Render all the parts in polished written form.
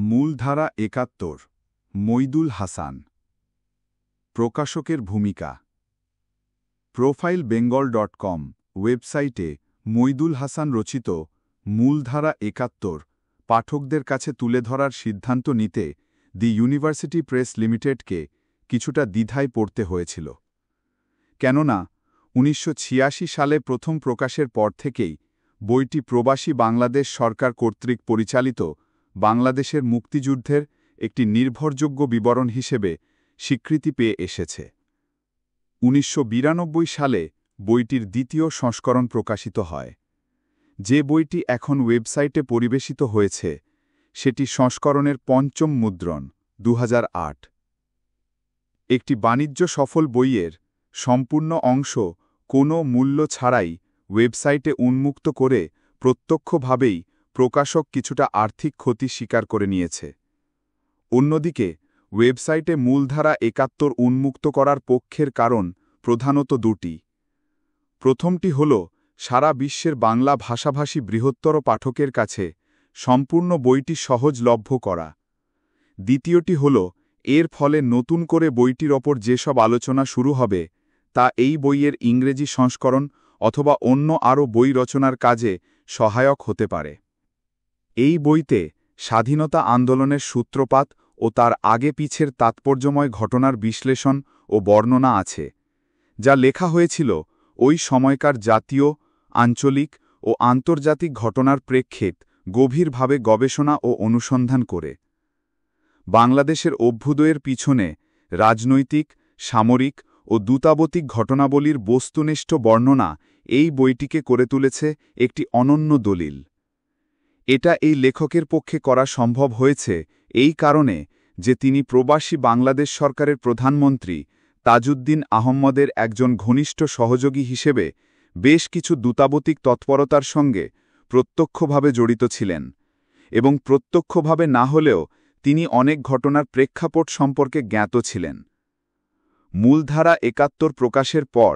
মূলধারা ৭১ মইদুল হাসান। প্রকাশকের ভূমিকা। profilebengal.com ওয়েবসাইটে মইদুল হাসান রচিত মূলধারা ৭১ পাঠকদের কাছে তুলে ধরার সিদ্ধান্ত নিতে দি ইউনিভার্সিটি প্রেস লিমিটেডকে কিছুটা দ্বিধায় পড়তে হয়েছিল। কেননা ১৯৮৬ সালে প্রথম প্রকাশের পর থেকেই বইটি প্রবাসী বাংলাদেশ সরকার কর্তৃক পরিচালিত বাংলাদেশের মুক্তিযুদ্ধের একটি নির্ভরযোগ্য বিবরণ হিসেবে স্বীকৃতি পেয়ে এসেছে। ১৯৯২ সালে বইটির দ্বিতীয় সংস্করণ প্রকাশিত হয়। যে বইটি এখন ওয়েবসাইটে পরিবেশিত হয়েছে সেটি সংস্করণের পঞ্চম মুদ্রণ ২০০৮। একটি বাণিজ্য সফল বইয়ের সম্পূর্ণ অংশ কোনো মূল্য ছাড়াই ওয়েবসাইটে উন্মুক্ত করে প্রত্যক্ষভাবেই প্রকাশক কিছুটা আর্থিক ক্ষতি স্বীকার করে নিয়েছে। অন্যদিকে ওয়েবসাইটে মূলধারা ৭১ উন্মুক্ত করার পক্ষের কারণ প্রধানত দুটি। প্রথমটি হল সারা বিশ্বের বাংলা ভাষাভাষী বৃহত্তর পাঠকের কাছে সম্পূর্ণ বইটি সহজলভ্য করা। দ্বিতীয়টি হল এর ফলে নতুন করে বইটির ওপর যেসব আলোচনা শুরু হবে তা এই বইয়ের ইংরেজি সংস্করণ অথবা অন্য আরও বই রচনার কাজে সহায়ক হতে পারে। এই বইতে স্বাধীনতা আন্দোলনের সূত্রপাত ও তার আগে পিছের তাৎপর্যময় ঘটনার বিশ্লেষণ ও বর্ণনা আছে, যা লেখা হয়েছিল ওই সময়কার জাতীয়, আঞ্চলিক ও আন্তর্জাতিক ঘটনার প্রেক্ষিত গভীরভাবে গবেষণা ও অনুসন্ধান করে। বাংলাদেশের অভ্যুদয়ের পিছনে রাজনৈতিক, সামরিক ও দূতাবতিক ঘটনাবলীর বস্তুনিষ্ঠ বর্ণনা এই বইটিকে করে তুলেছে একটি অনন্য দলিল। এটা এই লেখকের পক্ষে করা সম্ভব হয়েছে এই কারণে যে তিনি প্রবাসী বাংলাদেশ সরকারের প্রধানমন্ত্রী তাজউদ্দিন আহম্মদের একজন ঘনিষ্ঠ সহযোগী হিসেবে বেশ কিছু দূতাবতিক তৎপরতার সঙ্গে প্রত্যক্ষভাবে জড়িত ছিলেন, এবং প্রত্যক্ষভাবে না হলেও তিনি অনেক ঘটনার প্রেক্ষাপট সম্পর্কে জ্ঞাত ছিলেন। মূলধারা ৭১ প্রকাশের পর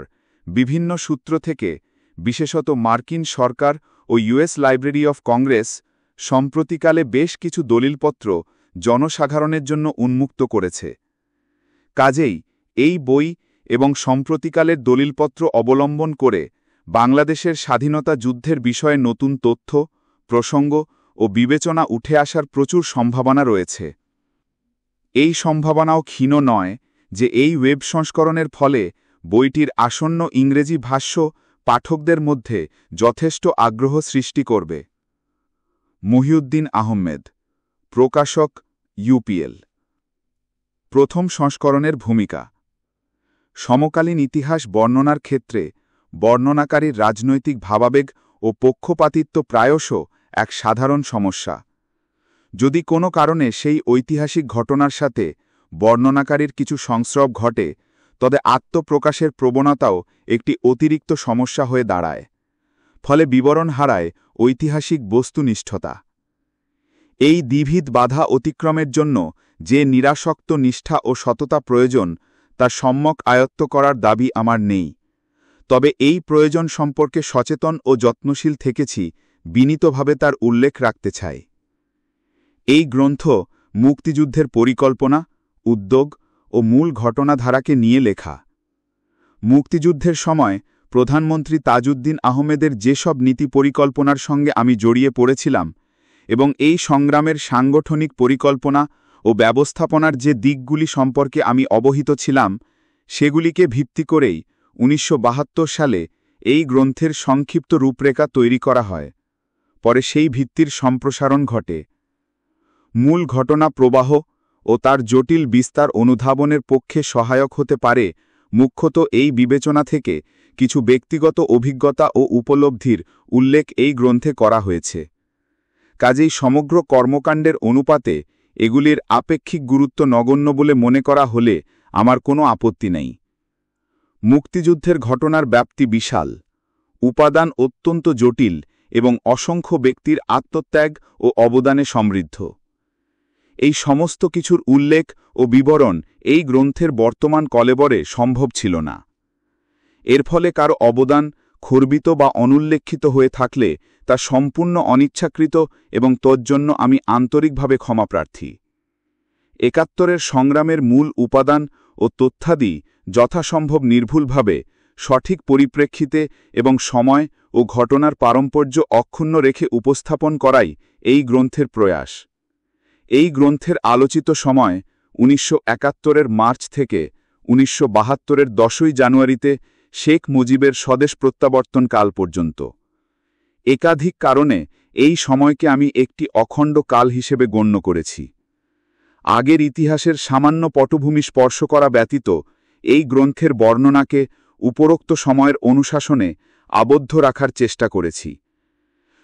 বিভিন্ন সূত্র থেকে, বিশেষত মার্কিন সরকার ও ইউএস লাইব্রেরি অফ কংগ্রেস সম্প্রতিকালে বেশ কিছু দলিলপত্র জনসাধারণের জন্য উন্মুক্ত করেছে। কাজেই এই বই এবং সম্প্রতিকালের দলিলপত্র অবলম্বন করে বাংলাদেশের স্বাধীনতা যুদ্ধের বিষয়ে নতুন তথ্য, প্রসঙ্গ ও বিবেচনা উঠে আসার প্রচুর সম্ভাবনা রয়েছে। এই সম্ভাবনাও ক্ষীণ নয় যে এই ওয়েব সংস্করণের ফলে বইটির আসন্ন ইংরেজি ভাষ্য পাঠকদের মধ্যে যথেষ্ট আগ্রহ সৃষ্টি করবে। মহিউদ্দিন আহমেদ, প্রকাশক, ইউপিএল। প্রথম সংস্করণের ভূমিকা। সমকালীন ইতিহাস বর্ণনার ক্ষেত্রে বর্ণনাকারীর রাজনৈতিক ভাবাবেগ ও পক্ষপাতিত্ব প্রায়শ এক সাধারণ সমস্যা। যদি কোনো কারণে সেই ঐতিহাসিক ঘটনার সাথে বর্ণনাকারীর কিছু সংস্রব ঘটে, তবে আত্মপ্রকাশের প্রবণতাও একটি অতিরিক্ত সমস্যা হয়ে দাঁড়ায়। ফলে বিবরণ হারায় ঐতিহাসিক বস্তুনিষ্ঠতা। এই দ্বিবিধ বাধা অতিক্রমের জন্য যে নিরাসক্ত নিষ্ঠা ও সততা প্রয়োজন তা সম্যক আয়ত্ত করার দাবি আমার নেই, তবে এই প্রয়োজন সম্পর্কে সচেতন ও যত্নশীল থেকেছি বিনীতভাবে তার উল্লেখ রাখতে চাই। এই গ্রন্থ মুক্তিযুদ্ধের পরিকল্পনা, উদ্যোগ ও মূল ঘটনাধারাকে নিয়ে লেখা। মুক্তিযুদ্ধের সময় প্রধানমন্ত্রী তাজউদ্দিন আহমেদের যেসব নীতি পরিকল্পনার সঙ্গে আমি জড়িয়ে পড়েছিলাম এবং এই সংগ্রামের সাংগঠনিক পরিকল্পনা ও ব্যবস্থাপনার যে দিকগুলি সম্পর্কে আমি অবহিত ছিলাম, সেগুলিকে ভিত্তি করেই ১৯৭২ সালে এই গ্রন্থের সংক্ষিপ্ত রূপরেখা তৈরি করা হয়। পরে সেই ভিত্তির সম্প্রসারণ ঘটে। মূল ঘটনা প্রবাহ ও তার জটিল বিস্তার অনুধাবনের পক্ষে সহায়ক হতে পারে মুখ্যত এই বিবেচনা থেকে কিছু ব্যক্তিগত অভিজ্ঞতা ও উপলব্ধির উল্লেখ এই গ্রন্থে করা হয়েছে। কাজেই সমগ্র কর্মকাণ্ডের অনুপাতে এগুলির আপেক্ষিক গুরুত্ব নগণ্য বলে মনে করা হলে আমার কোনো আপত্তি নেই। মুক্তিযুদ্ধের ঘটনার ব্যাপ্তি বিশাল, উপাদান অত্যন্ত জটিল এবং অসংখ্য ব্যক্তির আত্মত্যাগ ও অবদানে সমৃদ্ধ। এই সমস্ত কিছুর উল্লেখ ও বিবরণ এই গ্রন্থের বর্তমান কলেবরে সম্ভব ছিল না। এর ফলে কারো অবদান, খর্বিত বা অনুল্লেখিত হয়ে থাকলে তা সম্পূর্ণ অনিচ্ছাকৃত এবং তজ্জন্য আমি আন্তরিকভাবে ক্ষমাপ্রার্থী। ৭১-এর সংগ্রামের মূল উপাদান ও তথ্যাদি যথাসম্ভব নির্ভুলভাবে সঠিক পরিপ্রেক্ষিতে এবং সময় ও ঘটনার পারম্পর্য অক্ষুণ্ণ রেখে উপস্থাপন করাই এই গ্রন্থের প্রয়াস। এই গ্রন্থের আলোচিত সময় ১৯৭১-এর মার্চ থেকে ১৯৭২-এর ১০ই জানুয়ারিতে শেখ মুজিবের স্বদেশ প্রত্যাবর্তন কাল পর্যন্ত। একাধিক কারণে এই সময়কে আমি একটি অখণ্ড কাল হিসেবে গণ্য করেছি। আগের ইতিহাসের সামান্য পটভূমি স্পর্শ করা ব্যতীত এই গ্রন্থের বর্ণনাকে উপরোক্ত সময়ের অনুশাসনে আবদ্ধ রাখার চেষ্টা করেছি।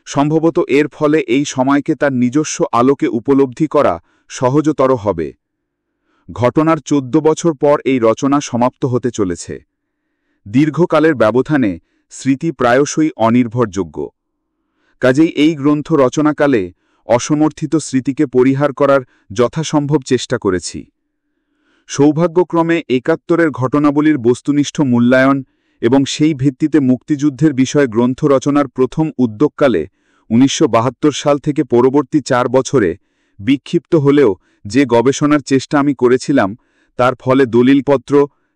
সম্ভবত এর ফলে এই সময়কে তার নিজস্ব আলোকে উপলব্ধি করা সহজতর হবে। ঘটনার ১৪ বছর পর এই রচনা সমাপ্ত হতে চলেছে। দীর্ঘকালের ব্যবধানে স্মৃতি প্রায়শই অনির্ভরযোগ্য। কাজেই এই গ্রন্থ রচনাকালে অসমর্থিত স্মৃতিকে পরিহার করার যথাসম্ভব চেষ্টা করেছি। সৌভাগ্যক্রমে ৭১-এর ঘটনাবলীর বস্তুনিষ্ঠ মূল্যায়ন এবং সেই ভিত্তিতে মুক্তিযুদ্ধের বিষয়ে গ্রন্থ রচনার প্রথম উদ্যোগকালে ১৯৭২ সাল থেকে পরবর্তী ৪ বছরে বিক্ষিপ্ত হলেও যে গবেষণার চেষ্টা আমি করেছিলাম তার ফলে দলিলপত্র,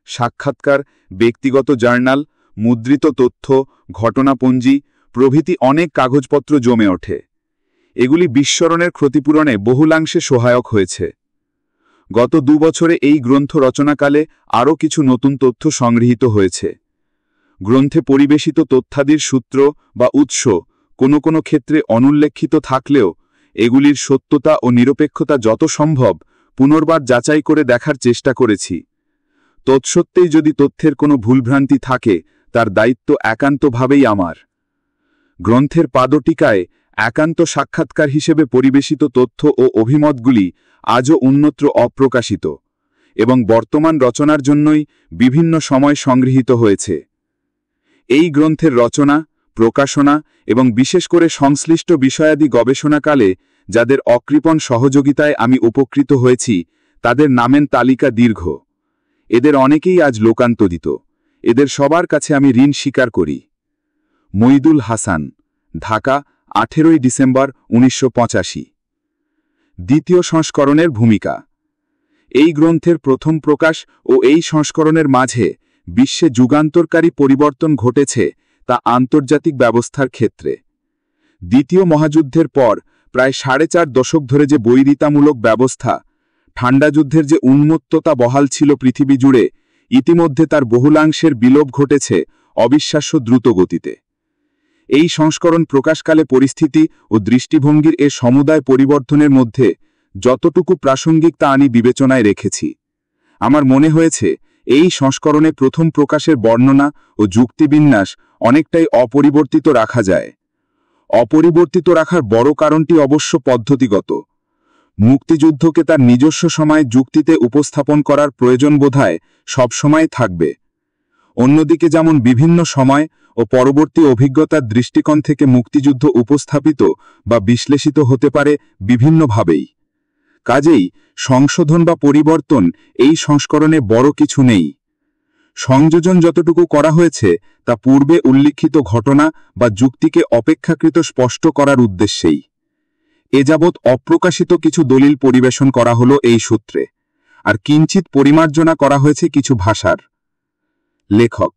সাক্ষাৎকার, ব্যক্তিগত জার্নাল, মুদ্রিত তথ্য, ঘটনাপঞ্জি প্রভৃতি অনেক কাগজপত্র জমে ওঠে। এগুলি বিস্মরণের ক্ষতিপূরণে বহুলাংশে সহায়ক হয়েছে। গত ২ বছরে এই গ্রন্থ রচনাকালে আরও কিছু নতুন তথ্য সংগৃহীত হয়েছে। গ্রন্থে পরিবেশিত তথ্যাদির সূত্র বা উৎস কোনো কোনো ক্ষেত্রে অনুল্লেখিত থাকলেও এগুলির সত্যতা ও নিরপেক্ষতা যত সম্ভব পুনর্বার যাচাই করে দেখার চেষ্টা করেছি। তৎসত্ত্বেই যদি তথ্যের কোনো ভুলভ্রান্তি থাকে তার দায়িত্ব একান্তভাবেই আমার। গ্রন্থের পাদটিকায় একান্ত সাক্ষাৎকার হিসেবে পরিবেশিত তথ্য ও অভিমতগুলি আজও অন্যত্র অপ্রকাশিত এবং বর্তমান রচনার জন্যই বিভিন্ন সময় সংগৃহীত হয়েছে। এই গ্রন্থের রচনা, প্রকাশনা এবং বিশেষ করে সংশ্লিষ্ট বিষয়াদি গবেষণাকালে যাদের অকৃপণ সহযোগিতায় আমি উপকৃত হয়েছি তাদের নামের তালিকা দীর্ঘ। এদের অনেকেই আজ লোকান্তরিত। এদের সবার কাছে আমি ঋণ স্বীকার করি। মইদুল হাসান, ঢাকা, ১৮ ডিসেম্বর ১৯৮৫। দ্বিতীয় সংস্করণের ভূমিকা। এই গ্রন্থের প্রথম প্রকাশ ও এই সংস্করণের মাঝে বিশ্বে যুগান্তরকারী পরিবর্তন ঘটেছে তা আন্তর্জাতিক ব্যবস্থার ক্ষেত্রে। দ্বিতীয় মহাযুদ্ধের পর প্রায় ৪.৫ দশক ধরে যে বৈরিতামূলক ব্যবস্থা, ঠান্ডা যুদ্ধের যে উন্মত্ততা বহাল ছিল পৃথিবী জুড়ে, ইতিমধ্যে তার বহুলাংশের বিলোপ ঘটেছে অবিশ্বাস্য দ্রুত গতিতে। এই সংস্করণ প্রকাশকালে পরিস্থিতি ও দৃষ্টিভঙ্গির এ সমুদায় পরিবর্তনের মধ্যে যতটুকু প্রাসঙ্গিক তা আমি বিবেচনায় রেখেছি। আমার মনে হয়েছে এই সংস্করণে প্রথম প্রকাশের বর্ণনা ও যুক্তিবিন্যাস অনেকটাই অপরিবর্তিত রাখা যায়। অপরিবর্তিত রাখার বড় কারণটি অবশ্য পদ্ধতিগত। মুক্তিযুদ্ধকে তার নিজস্ব সময়ে যুক্তিতে উপস্থাপন করার প্রয়োজন বোধহয় সবসময় থাকবে। অন্যদিকে যেমন বিভিন্ন সময় ও পরবর্তী অভিজ্ঞতার দৃষ্টিকোণ থেকে মুক্তিযুদ্ধ উপস্থাপিত বা বিশ্লেষিত হতে পারে বিভিন্নভাবেই। কাজেই সংশোধন বা পরিবর্তন এই সংস্করণে বড় কিছু নেই। সংযোজন যতটুকু করা হয়েছে তা পূর্বে উল্লিখিত ঘটনা বা যুক্তিকে অপেক্ষাকৃত স্পষ্ট করার উদ্দেশ্যেই। এ যাবৎ অপ্রকাশিত কিছু দলিল পরিবেশন করা হলো এই সূত্রে, আর কিঞ্চিত পরিমার্জনা করা হয়েছে কিছু ভাষার। লেখক।